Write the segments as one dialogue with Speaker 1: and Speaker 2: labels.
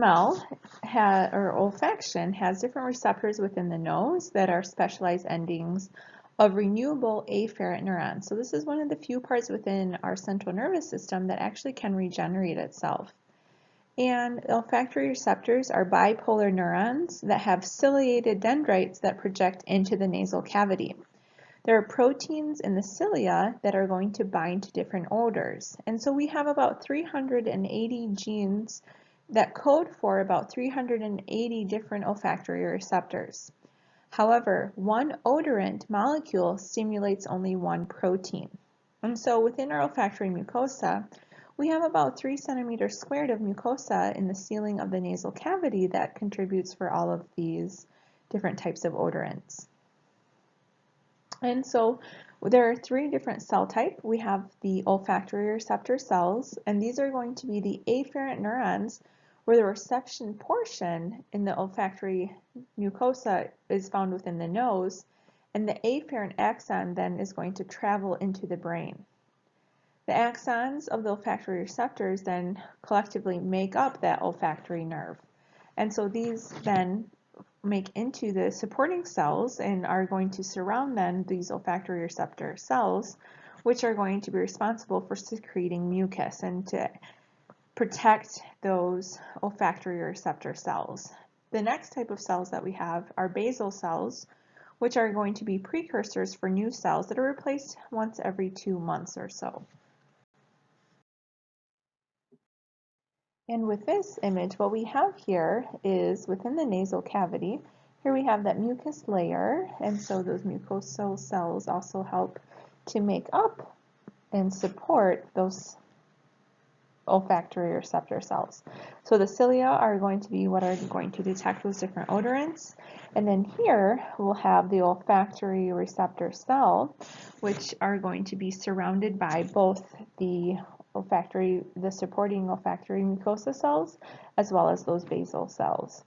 Speaker 1: Smell or olfaction has different receptors within the nose that are specialized endings of renewable afferent neurons. So this is one of the few parts within our central nervous system that actually can regenerate itself. And olfactory receptors are bipolar neurons that have ciliated dendrites that project into the nasal cavity. There are proteins in the cilia that are going to bind to different odors. And so we have about 380 genes that code for about 380 different olfactory receptors. However, one odorant molecule stimulates only one protein. And so within our olfactory mucosa, we have about 3 centimeters squared of mucosa in the ceiling of the nasal cavity that contributes for all of these different types of odorants. And so there are 3 different cell types. We have the olfactory receptor cells, and these are going to be the afferent neurons where the reception portion in the olfactory mucosa is found within the nose, and the afferent axon then is going to travel into the brain. The axons of the olfactory receptors then collectively make up that olfactory nerve. And so these then make into the supporting cells and are going to surround then these olfactory receptor cells, which are going to be responsible for secreting mucus and to protect those olfactory receptor cells. The next type of cells that we have are basal cells, which are going to be precursors for new cells that are replaced once every 2 months or so. And with this image, what we have here is within the nasal cavity, here we have that mucus layer, and so those mucosal cells also help to make up and support those olfactory receptor cells. So the cilia are going to be what are going to detect those different odorants. And then here we'll have the olfactory receptor cell, which are going to be surrounded by both the supporting olfactory mucosa cells, as well as those basal cells.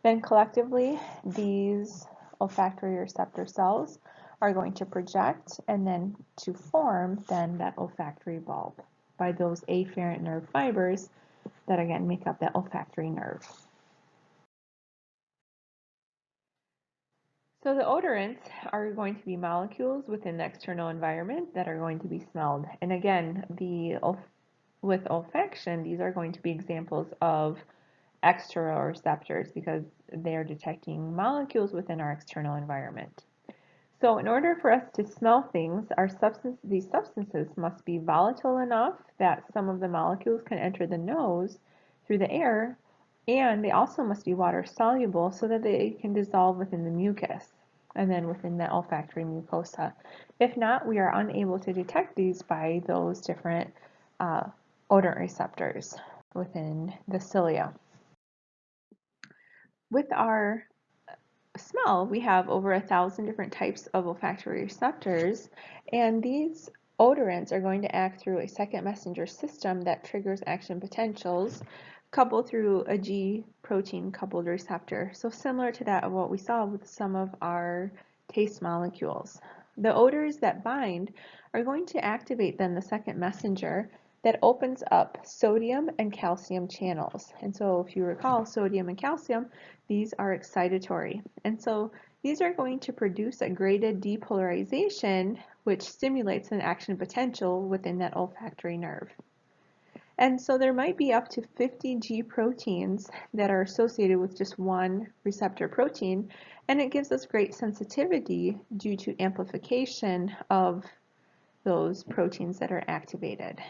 Speaker 1: Then collectively, these olfactory receptor cells are going to project and then to form then that olfactory bulb by those afferent nerve fibers that again make up that olfactory nerve. So the odorants are going to be molecules within the external environment that are going to be smelled. And again, with olfaction, these are going to be examples of external receptors because they are detecting molecules within our external environment. So in order for us to smell things, these substances must be volatile enough that some of the molecules can enter the nose through the air, and they also must be water soluble so that they can dissolve within the mucus and then within the olfactory mucosa. If not, we are unable to detect these by those different odorant receptors within the cilia. With our smell, we have over 1,000 different types of olfactory receptors, and these odorants are going to act through a second messenger system that triggers action potentials coupled through a G protein coupled receptor. So similar to that of what we saw with some of our taste molecules. The odors that bind are going to activate then the second messenger that opens up sodium and calcium channels. And so if you recall, sodium and calcium, these are excitatory. And so these are going to produce a graded depolarization, which stimulates an action potential within that olfactory nerve. And so there might be up to 50 G proteins that are associated with just one receptor protein, and it gives us great sensitivity due to amplification of those proteins that are activated.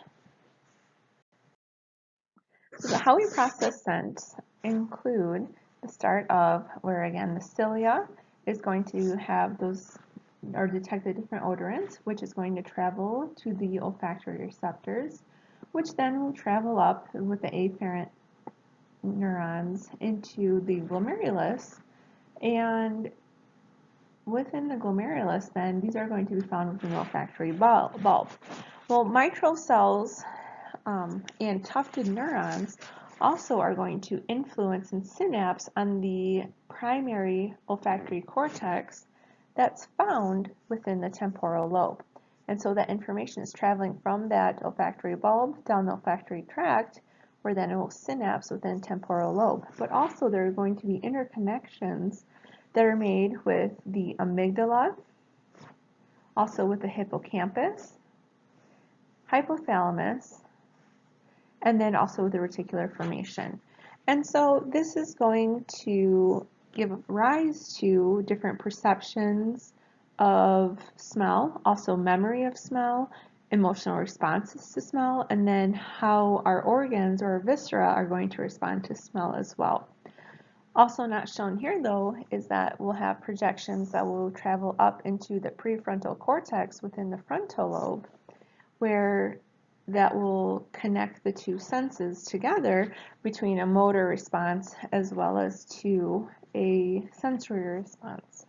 Speaker 1: So how we process scents include the start of where again the cilia is going to have those or detect the different odorants, which is going to travel to the olfactory receptors, which then will travel up with the afferent neurons into the glomerulus, and within the glomerulus then these are going to be found within the olfactory bulb. Well, mitral cells and tufted neurons also are going to influence and synapse on the primary olfactory cortex that's found within the temporal lobe. And so that information is traveling from that olfactory bulb down the olfactory tract, where then it will synapse within temporal lobe. But also there are going to be interconnections that are made with the amygdala, also with the hippocampus, hypothalamus, and then also the reticular formation. And so this is going to give rise to different perceptions of smell, also memory of smell, emotional responses to smell, and then how our organs or viscera are going to respond to smell as well. Also not shown here though is that we'll have projections that will travel up into the prefrontal cortex within the frontal lobe, where that will connect the two senses together between a motor response as well as to a sensory response.